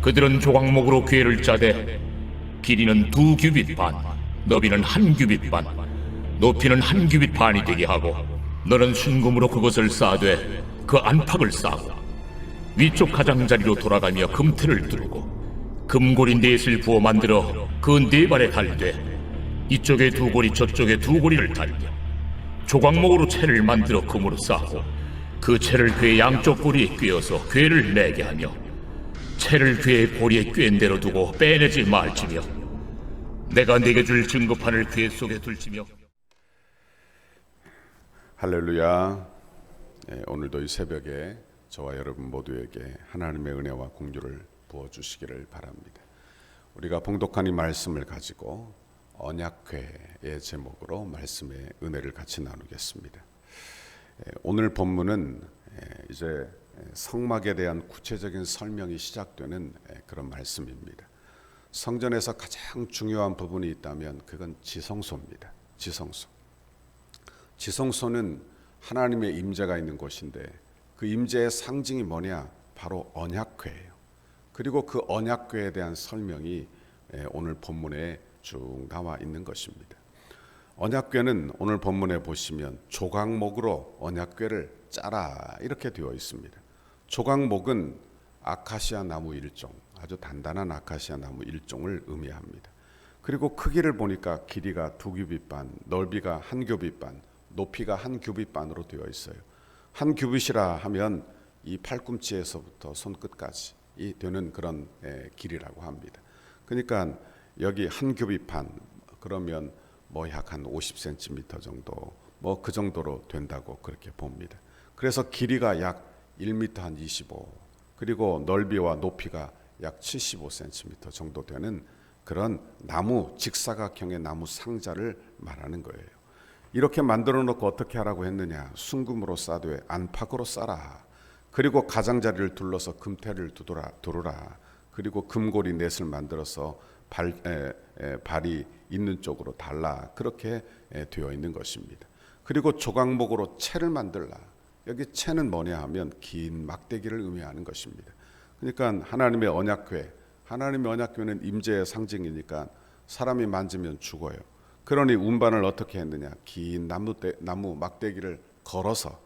그들은 조각목으로 궤를 짜되 길이는 2규빗 반, 너비는 1규빗 반, 높이는 1규빗 반이 되게 하고 너는 순금으로 그것을 쌓되 그 안팎을 쌓고 위쪽 가장자리로 돌아가며 금틀을 두르고 금고리 넷을 부어 만들어 그 네 발에 달되 이쪽에 2고리 저쪽에 2고리를 달며 조각목으로 채를 만들어 금으로 쌓고 그 채를 궤 양쪽 고리에 꿰어서 궤를 내게 하며 채를 궤의 고리에 꿰인 대로 두고 빼내지 말지며 내가 네게 줄 증거판을 궤 속에 둘지며. 할렐루야. 오늘도 이 새벽에 저와 여러분 모두에게 하나님의 은혜와 공유를 부어주시기를 바랍니다. 우리가 봉독한 이 말씀을 가지고 언약궤의 제목으로 말씀의 은혜를 같이 나누겠습니다. 오늘 본문은 이제 성막에 대한 구체적인 설명이 시작되는 그런 말씀입니다. 성전에서 가장 중요한 부분이 있다면 그건 지성소입니다. 지성소는 하나님의 임재가 있는 곳인데 그 임재의 상징이 뭐냐? 바로 언약궤예요. 그리고 그 언약궤에 대한 설명이 오늘 본문에 쭉 나와 있는 것입니다. 언약궤는 오늘 본문에 보시면 조각목으로 언약궤를 짜라 이렇게 되어 있습니다. 조각목은 아카시아 나무 일종, 아주 단단한 아카시아 나무 일종을 의미합니다. 그리고 크기를 보니까 길이가 2규빗 반, 넓이가 1규빗 반, 높이가 1규빗 반으로 되어 있어요. 1규빗이라 하면 이 팔꿈치에서부터 손끝까지 되는 그런 길이라고 합니다. 그러니까 여기 1규빗 반 그러면 약 한 50cm 정도 그 정도로 된다고 그렇게 봅니다. 그래서 길이가 약 1m 한 25 그리고 넓이와 높이가 약 75cm 정도 되는 그런 나무 직사각형의 나무 상자를 말하는 거예요. 이렇게 만들어 놓고 어떻게 하라고 했느냐? 순금으로 싸되 안팎으로 싸라. 그리고 가장자리를 둘러서 금태를 두르라. 그리고 금고리 넷을 만들어서 발이 있는 쪽으로 달라. 그렇게 되어 있는 것입니다. 그리고 조각목으로 채를 만들라. 여기 채는 뭐냐 하면 긴 막대기를 의미하는 것입니다. 그러니까 하나님의 언약궤는 임재의 상징이니까 사람이 만지면 죽어요. 그러니 운반을 어떻게 했느냐? 긴 나무 막대기를 걸어서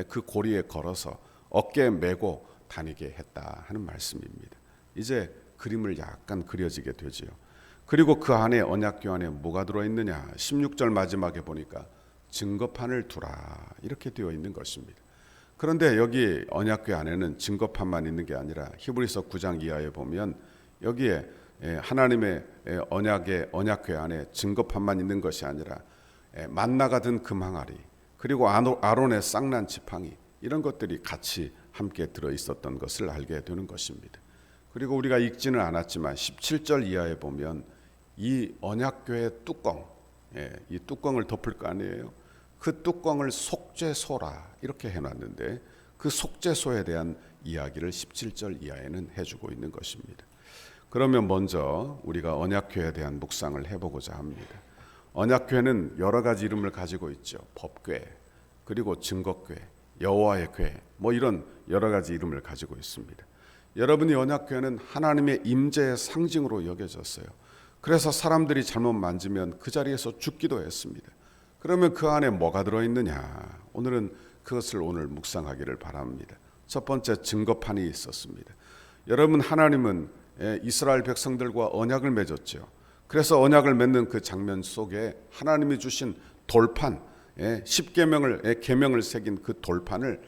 그 고리에 걸어서 어깨에 메고 다니게 했다 하는 말씀입니다. 이제 그림을 약간 그려지게 되지요. 그리고 그 안에 언약궤 안에 뭐가 들어있느냐? 16절 마지막에 보니까 증거판을 두라 이렇게 되어 있는 것입니다. 그런데 여기 언약궤 안에는 증거판만 있는 게 아니라 히브리서 9장 이하에 보면 여기에 하나님의 언약궤 안에 증거판만 있는 것이 아니라 만나가 든 금항아리 그리고 아론의 쌍난 지팡이 이런 것들이 같이 함께 들어있었던 것을 알게 되는 것입니다. 그리고 우리가 읽지는 않았지만 17절 이하에 보면 이 언약궤의 뚜껑, 이 뚜껑을 덮을 거 아니에요. 그 뚜껑을 속죄소라 이렇게 해놨는데 그 속죄소에 대한 이야기를 17절 이하에는 해주고 있는 것입니다. 그러면 먼저 우리가 언약궤에 대한 묵상을 해보고자 합니다. 언약궤는 여러 가지 이름을 가지고 있죠. 법궤, 그리고 증거궤, 여호와의 궤, 이런 여러 가지 이름을 가지고 있습니다. 여러분이 언약궤는 하나님의 임재의 상징으로 여겨졌어요. 그래서 사람들이 잘못 만지면 그 자리에서 죽기도 했습니다. 그러면 그 안에 뭐가 들어있느냐? 오늘은 그것을 오늘 묵상하기를 바랍니다. 첫 번째 증거판이 있었습니다. 여러분, 하나님은 이스라엘 백성들과 언약을 맺었죠. 그래서 언약을 맺는 그 장면 속에 하나님이 주신 돌판, 10계명을 계명을 새긴 그 돌판을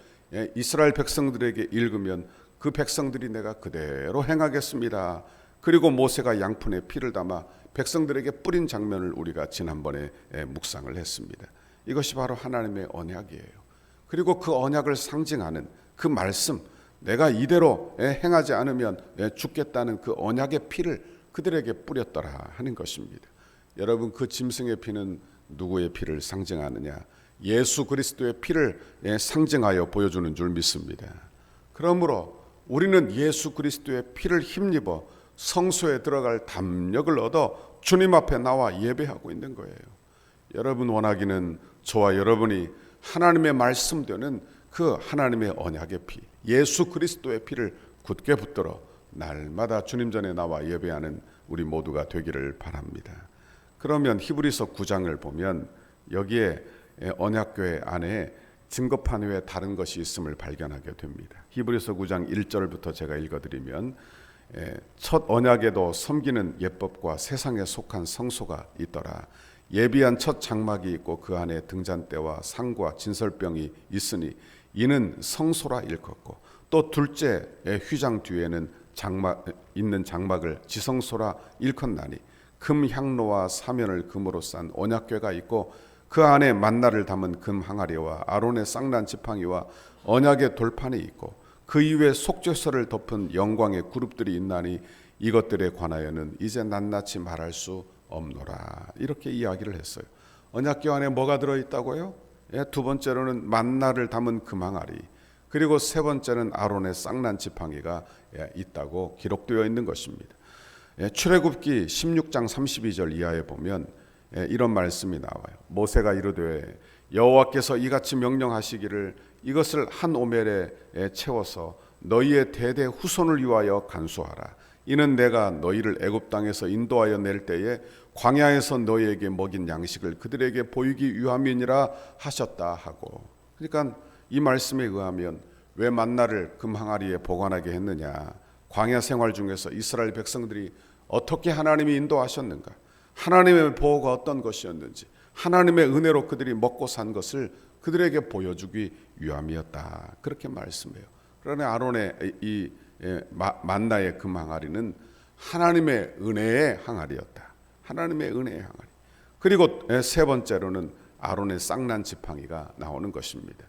이스라엘 백성들에게 읽으면 그 백성들이 내가 그대로 행하겠습니다. 그리고 모세가 양푼에 피를 담아 백성들에게 뿌린 장면을 우리가 지난번에 묵상을 했습니다. 이것이 바로 하나님의 언약이에요. 그리고 그 언약을 상징하는 그 말씀, 내가 이대로 행하지 않으면 죽겠다는 그 언약의 피를 그들에게 뿌렸더라 하는 것입니다. 여러분, 그 짐승의 피는 누구의 피를 상징하느냐? 예수 그리스도의 피를 상징하여 보여주는 줄 믿습니다. 그러므로 우리는 예수 그리스도의 피를 힘입어 성소에 들어갈 담력을 얻어 주님 앞에 나와 예배하고 있는 거예요. 여러분 원하기는 저와 여러분이 하나님의 말씀되는 그 하나님의 언약의 피, 예수 그리스도의 피를 굳게 붙들어 날마다 주님 전에 나와 예배하는 우리 모두가 되기를 바랍니다. 그러면 히브리서 9장을 보면 여기에 언약궤 안에 증거판 외에 다른 것이 있음을 발견하게 됩니다. 히브리서 9장 1절부터 제가 읽어드리면 첫 언약에도 섬기는 예법과 세상에 속한 성소가 있더라. 예비한 첫 장막이 있고 그 안에 등잔대와 상과 진설병이 있으니 이는 성소라 일컫고 또 둘째 휘장 뒤에는 있는 장막을 지성소라 일컫나니 금 향로와 사면을 금으로 싼 언약궤가 있고 그 안에 만나를 담은 금 항아리와 아론의 쌍난 지팡이와 언약의 돌판이 있고 그 이외에 속죄서를 덮은 영광의 그룹들이 있나니 이것들에 관하여는 이제 낱낱이 말할 수 없노라. 이렇게 이야기를 했어요. 언약궤 안에 뭐가 들어있다고요? 두 번째로는 만나를 담은 금 항아리, 그리고 세 번째는 아론의 쌍난 지팡이가 있다고 기록되어 있는 것입니다. 출애굽기 16장 32절 이하에 보면 이런 말씀이 나와요. 모세가 이르되 여호와께서 이같이 명령하시기를 이것을 한 오멜에 채워서 너희의 대대 후손을 위하여 간수하라. 이는 내가 너희를 애굽 땅에서 인도하여 낼 때에 광야에서 너희에게 먹인 양식을 그들에게 보이기 위함이니라 하셨다 하고. 그러니까 이 말씀에 의하면 왜 만나를 금 항아리에 보관하게 했느냐? 광야 생활 중에서 이스라엘 백성들이 어떻게 하나님이 인도하셨는가? 하나님의 보호가 어떤 것이었는지, 하나님의 은혜로 그들이 먹고 산 것을 그들에게 보여주기 위함이었다. 그렇게 말씀해요. 그러나 아론의 이 만나의 금 항아리는 하나님의 은혜의 항아리였다. 하나님의 은혜의 항아리. 그리고 세 번째로는 아론의 쌍난 지팡이가 나오는 것입니다.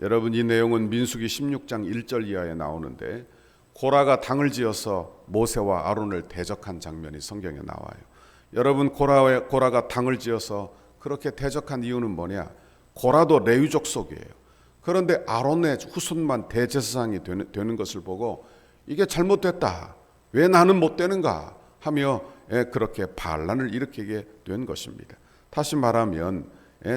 여러분, 이 내용은 민수기 16장 1절 이하에 나오는데 고라가 당을 지어서 모세와 아론을 대적한 장면이 성경에 나와요. 여러분, 고라가 당을 지어서 그렇게 대적한 이유는 뭐냐? 고라도 레위족 속이에요. 그런데 아론의 후손만 대제사장이 되는 것을 보고 이게 잘못됐다, 왜 나는 못 되는가 하며 그렇게 반란을 일으키게 된 것입니다. 다시 말하면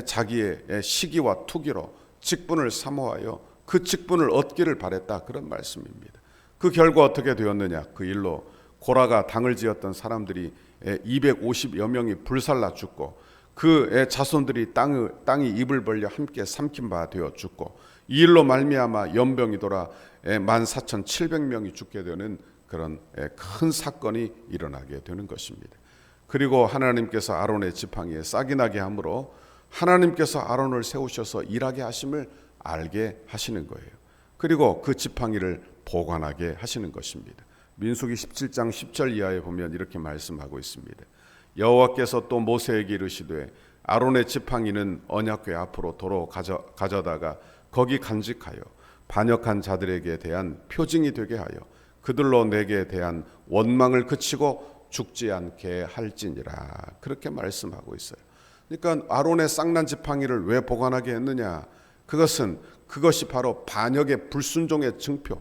자기의 시기와 투기로 직분을 사모하여 그 직분을 얻기를 바랬다, 그런 말씀입니다. 그 결과 어떻게 되었느냐? 그 일로 고라가 당을 지었던 사람들이 250여 명이 불살라 죽고 그 자손들이 땅이 입을 벌려 함께 삼킨 바 되어 죽고 이 일로 말미암아 연병이 돌아 14,700명이 죽게 되는 그런 큰 사건이 일어나게 되는 것입니다. 그리고 하나님께서 아론의 지팡이에 싹이 나게 함으로 하나님께서 아론을 세우셔서 일하게 하심을 알게 하시는 거예요. 그리고 그 지팡이를 보관하게 하시는 것입니다. 민수기 17장 10절 이하에 보면 이렇게 말씀하고 있습니다. 여호와께서 또 모세에게 이르시되 아론의 지팡이는 언약궤 앞으로 도로 가져다가 거기 간직하여 반역한 자들에게 대한 표징이 되게 하여 그들로 내게 대한 원망을 그치고 죽지 않게 할지니라. 그렇게 말씀하고 있어요. 그러니까 아론의 쌍난 지팡이를 왜 보관하게 했느냐? 그것이 바로 반역의 불순종의 증표.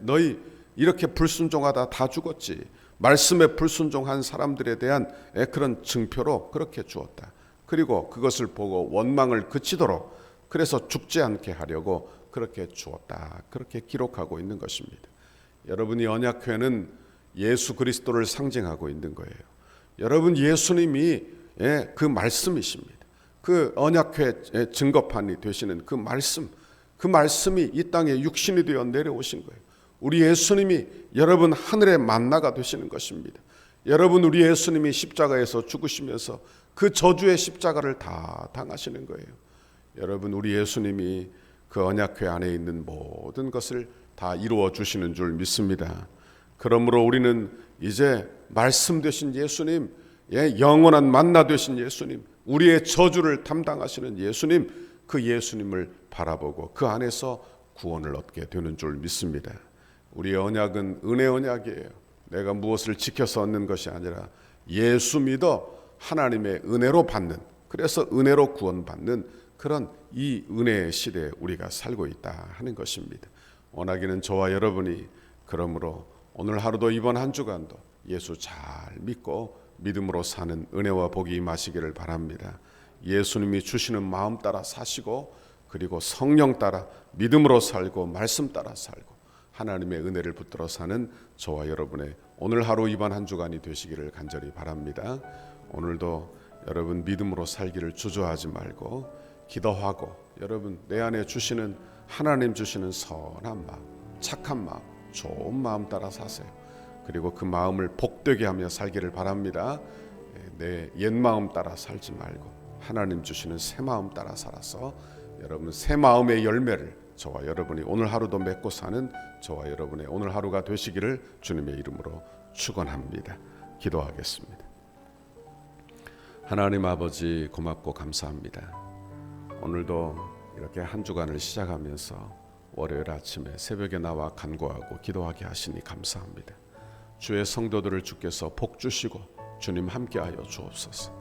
너희 이렇게 불순종하다 다 죽었지. 말씀에 불순종한 사람들에 대한 그런 증표로 그렇게 주었다. 그리고 그것을 보고 원망을 그치도록, 그래서 죽지 않게 하려고 그렇게 주었다. 그렇게 기록하고 있는 것입니다. 여러분이 언약궤는 예수 그리스도를 상징하고 있는 거예요. 여러분, 예수님이 그 말씀이십니다. 그 언약궤 증거판이 되시는 그 말씀이 이 땅에 육신이 되어 내려오신 거예요. 우리 예수님이 여러분 하늘의 만나가 되시는 것입니다. 여러분, 우리 예수님이 십자가에서 죽으시면서 그 저주의 십자가를 다 당하시는 거예요. 여러분, 우리 예수님이 그 언약궤 안에 있는 모든 것을 다 이루어 주시는 줄 믿습니다. 그러므로 우리는 이제 말씀 되신 예수님, 영원한 만나 되신 예수님, 우리의 저주를 담당하시는 예수님, 그 예수님을 바라보고 그 안에서 구원을 얻게 되는 줄 믿습니다. 우리의 언약은 은혜 언약이에요. 내가 무엇을 지켜서 얻는 것이 아니라 예수 믿어 하나님의 은혜로 받는, 그래서 은혜로 구원받는 그런 이 은혜의 시대에 우리가 살고 있다 하는 것입니다. 원하기는 저와 여러분이 그러므로 오늘 하루도 이번 한 주간도 예수 잘 믿고 믿음으로 사는 은혜와 복이 임하시기를 바랍니다. 예수님이 주시는 마음 따라 사시고, 그리고 성령 따라 믿음으로 살고 말씀 따라 살고 하나님의 은혜를 붙들어 사는 저와 여러분의 오늘 하루 이번 한 주간이 되시기를 간절히 바랍니다. 오늘도 여러분 믿음으로 살기를 주저하지 말고 기도하고 여러분 내 안에 주시는 하나님 주시는 선한 마음, 착한 마음, 좋은 마음 따라 사세요. 그리고 그 마음을 복되게 하며 살기를 바랍니다. 내 옛 마음 따라 살지 말고 하나님 주시는 새 마음 따라 살아서 여러분 새 마음의 열매를 저와 여러분이 오늘 하루도 맺고 사는 저와 여러분의 오늘 하루가 되시기를 주님의 이름으로 축원합니다. 기도하겠습니다. 하나님 아버지 고맙고 감사합니다. 오늘도 이렇게 한 주간을 시작하면서 월요일 아침에 새벽에 나와 간구하고 기도하게 하시니 감사합니다. 주의 성도들을 주께서 복 주시고 주님 함께하여 주옵소서.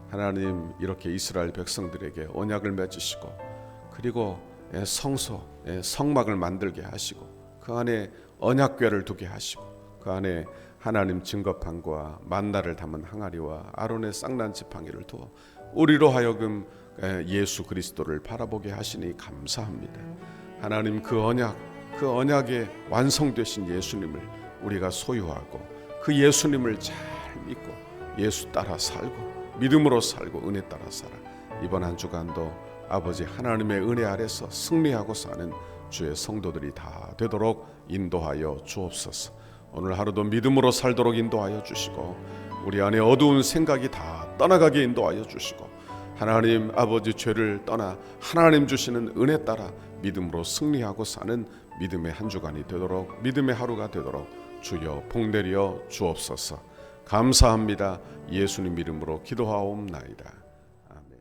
하나님 이렇게 이스라엘 백성들에게 언약을 맺으시고 그리고 성소, 성막을 만들게 하시고 그 안에 언약궤를 두게 하시고 그 안에 하나님 증거판과 만나를 담은 항아리와 아론의 쌍난 지팡이를 두어 우리로 하여금 예수 그리스도를 바라보게 하시니 감사합니다. 하나님 그 언약의 완성되신 예수님을 우리가 소유하고 그 예수님을 잘 믿고 예수 따라 살고 믿음으로 살고 은혜 따라 살아 이번 한 주간도 아버지 하나님의 은혜 아래서 승리하고 사는 주의 성도들이 다 되도록 인도하여 주옵소서. 오늘 하루도 믿음으로 살도록 인도하여 주시고 우리 안에 어두운 생각이 다 떠나가게 인도하여 주시고 하나님 아버지 죄를 떠나 하나님 주시는 은혜 따라 믿음으로 승리하고 사는 믿음의 한 주간이 되도록 믿음의 하루가 되도록 주여 복내려 주옵소서. 감사합니다. 예수님 이름으로 기도하옵나이다. 아멘.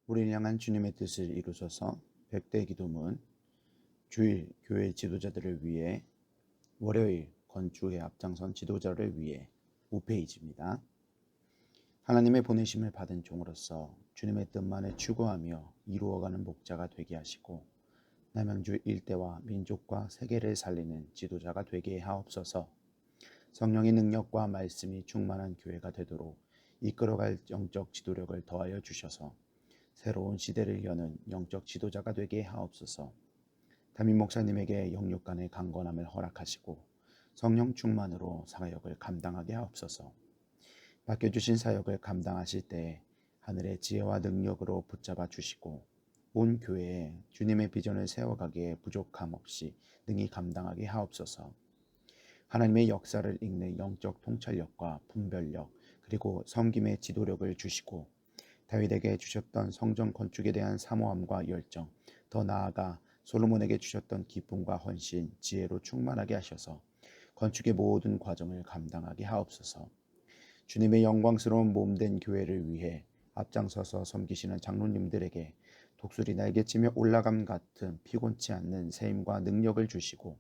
우리를 향한 주님의 뜻을 이루소서. 백대 기도문 주일 교회 지도자들을 위해 월요일 건축에 앞장선 지도자를 위해 5페이지입니다. 하나님의 보내심을 받은 종으로서 주님의 뜻만을 추구하며 이루어가는 목자가 되게 하시고 남양주 일대와 민족과 세계를 살리는 지도자가 되게 하옵소서. 성령의 능력과 말씀이 충만한 교회가 되도록 이끌어갈 영적 지도력을 더하여 주셔서 새로운 시대를 여는 영적 지도자가 되게 하옵소서. 담임 목사님에게 영육 간의 강건함을 허락하시고 성령 충만으로 사역을 감당하게 하옵소서. 맡겨주신 사역을 감당하실 때 하늘의 지혜와 능력으로 붙잡아 주시고 온 교회에 주님의 비전을 세워가기에 부족함 없이 능히 감당하게 하옵소서. 하나님의 역사를 읽는 영적 통찰력과 분별력 그리고 섬김의 지도력을 주시고 다윗에게 주셨던 성전 건축에 대한 사모함과 열정, 더 나아가 솔로몬에게 주셨던 기쁨과 헌신, 지혜로 충만하게 하셔서 건축의 모든 과정을 감당하게 하옵소서. 주님의 영광스러운 몸된 교회를 위해 앞장서서 섬기시는 장로님들에게 독수리 날개치며 올라감 같은 피곤치 않는 세임과 능력을 주시고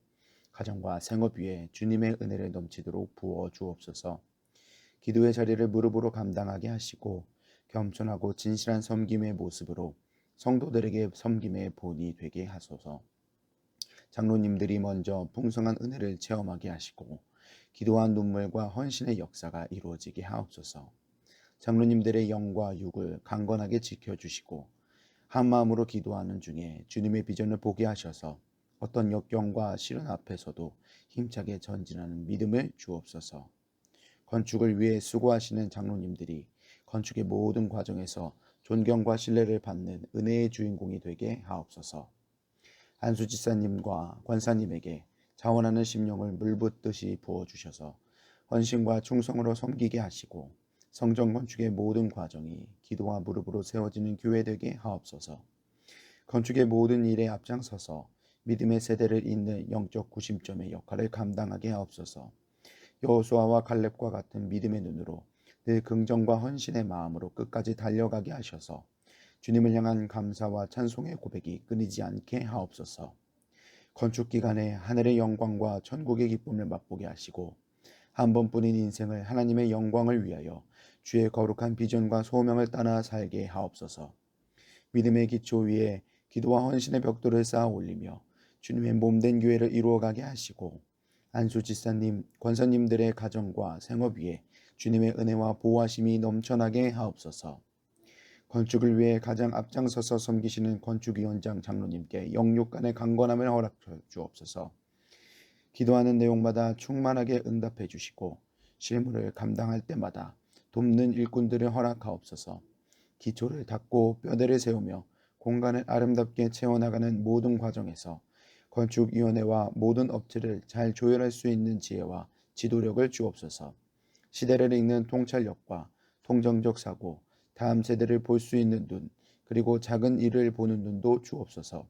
가정과 생업 위에 주님의 은혜를 넘치도록 부어 주옵소서. 기도의 자리를 무릎으로 감당하게 하시고 겸손하고 진실한 섬김의 모습으로 성도들에게 섬김의 본이 되게 하소서. 장로님들이 먼저 풍성한 은혜를 체험하게 하시고 기도와 눈물과 헌신의 역사가 이루어지게 하옵소서. 장로님들의 영과 육을 강건하게 지켜주시고 한 마음으로 기도하는 중에 주님의 비전을 보게 하셔서 어떤 역경과 시련 앞에서도 힘차게 전진하는 믿음을 주옵소서. 건축을 위해 수고하시는 장로님들이 건축의 모든 과정에서 존경과 신뢰를 받는 은혜의 주인공이 되게 하옵소서. 한수 지사님과 권사님에게 자원하는 심령을 물붓듯이 부어주셔서 헌신과 충성으로 섬기게 하시고 성전 건축의 모든 과정이 기도와 무릎으로 세워지는 교회 되게 하옵소서. 건축의 모든 일에 앞장서서 믿음의 세대를 잇는 영적 구심점의 역할을 감당하게 하옵소서. 여호수아와 갈렙과 같은 믿음의 눈으로 늘 긍정과 헌신의 마음으로 끝까지 달려가게 하셔서 주님을 향한 감사와 찬송의 고백이 끊이지 않게 하옵소서. 건축 기간에 하늘의 영광과 천국의 기쁨을 맛보게 하시고 한 번뿐인 인생을 하나님의 영광을 위하여 주의 거룩한 비전과 소명을 따라 살게 하옵소서. 믿음의 기초 위에 기도와 헌신의 벽돌을 쌓아 올리며 주님의 몸된 교회를 이루어가게 하시고 안수 지사님, 권사님들의 가정과 생업 위에 주님의 은혜와 보호하심이 넘쳐나게 하옵소서. 건축을 위해 가장 앞장서서 섬기시는 건축위원장 장로님께 영육간의 강건함을 허락 주옵소서. 기도하는 내용마다 충만하게 응답해 주시고 실무를 감당할 때마다 돕는 일꾼들을 허락하옵소서. 기초를 닦고 뼈대를 세우며 공간을 아름답게 채워나가는 모든 과정에서 건축위원회와 모든 업체를 잘 조율할 수 있는 지혜와 지도력을 주옵소서. 시대를 읽는 통찰력과 통정적 사고, 다음 세대를 볼 수 있는 눈, 그리고 작은 일을 보는 눈도 주옵소서.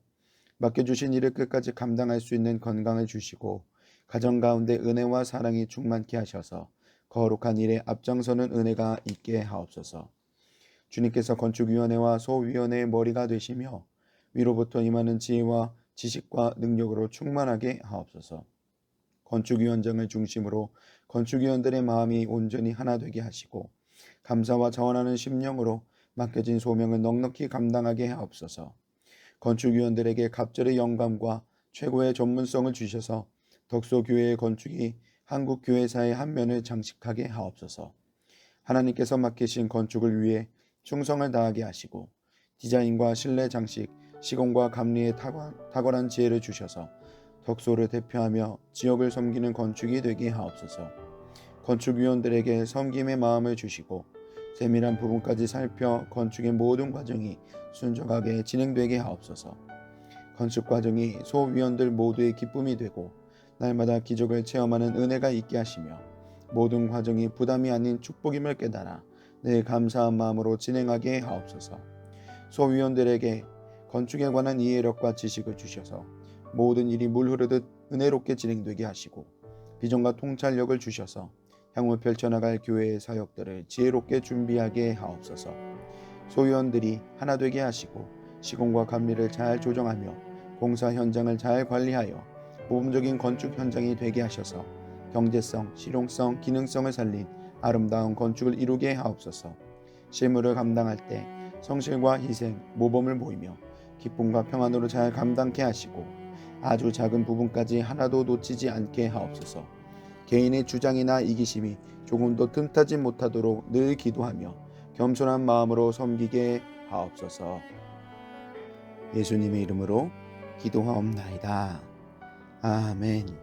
맡겨주신 일을 끝까지 감당할 수 있는 건강을 주시고 가정 가운데 은혜와 사랑이 충만케 하셔서 거룩한 일에 앞장서는 은혜가 있게 하옵소서. 주님께서 건축위원회와 소위원회의 머리가 되시며 위로부터 임하는 지혜와 지식과 능력으로 충만하게 하옵소서. 건축위원장을 중심으로 건축위원들의 마음이 온전히 하나 되게 하시고 감사와 자원하는 심령으로 맡겨진 소명을 넉넉히 감당하게 하옵소서. 건축위원들에게 갑절의 영감과 최고의 전문성을 주셔서 덕소교회의 건축이 한국교회사의 한 면을 장식하게 하옵소서. 하나님께서 맡기신 건축을 위해 충성을 다하게 하시고 디자인과 실내 장식, 시공과 감리에 탁월한 지혜를 주셔서 덕소를 대표하며 지역을 섬기는 건축이 되게 하옵소서. 건축위원들에게 섬김의 마음을 주시고 세밀한 부분까지 살펴 건축의 모든 과정이 순조하게 진행되게 하옵소서. 건축 과정이 소위원들 모두의 기쁨이 되고 날마다 기적을 체험하는 은혜가 있게 하시며 모든 과정이 부담이 아닌 축복임을 깨달아 늘 감사한 마음으로 진행하게 하옵소서. 소위원들에게 건축에 관한 이해력과 지식을 주셔서 모든 일이 물 흐르듯 은혜롭게 진행되게 하시고 비전과 통찰력을 주셔서 향후 펼쳐나갈 교회의 사역들을 지혜롭게 준비하게 하옵소서. 소위원들이 하나 되게 하시고 시공과 감리를 잘 조정하며 공사 현장을 잘 관리하여 모범적인 건축 현장이 되게 하셔서 경제성, 실용성, 기능성을 살린 아름다운 건축을 이루게 하옵소서. 실무를 감당할 때 성실과 희생, 모범을 보이며 기쁨과 평안으로 잘 감당케 하시고 아주 작은 부분까지 하나도 놓치지 않게 하옵소서. 개인의 주장이나 이기심이 조금도 틈타지 못하도록 늘 기도하며 겸손한 마음으로 섬기게 하옵소서. 예수님의 이름으로 기도하옵나이다. 아멘.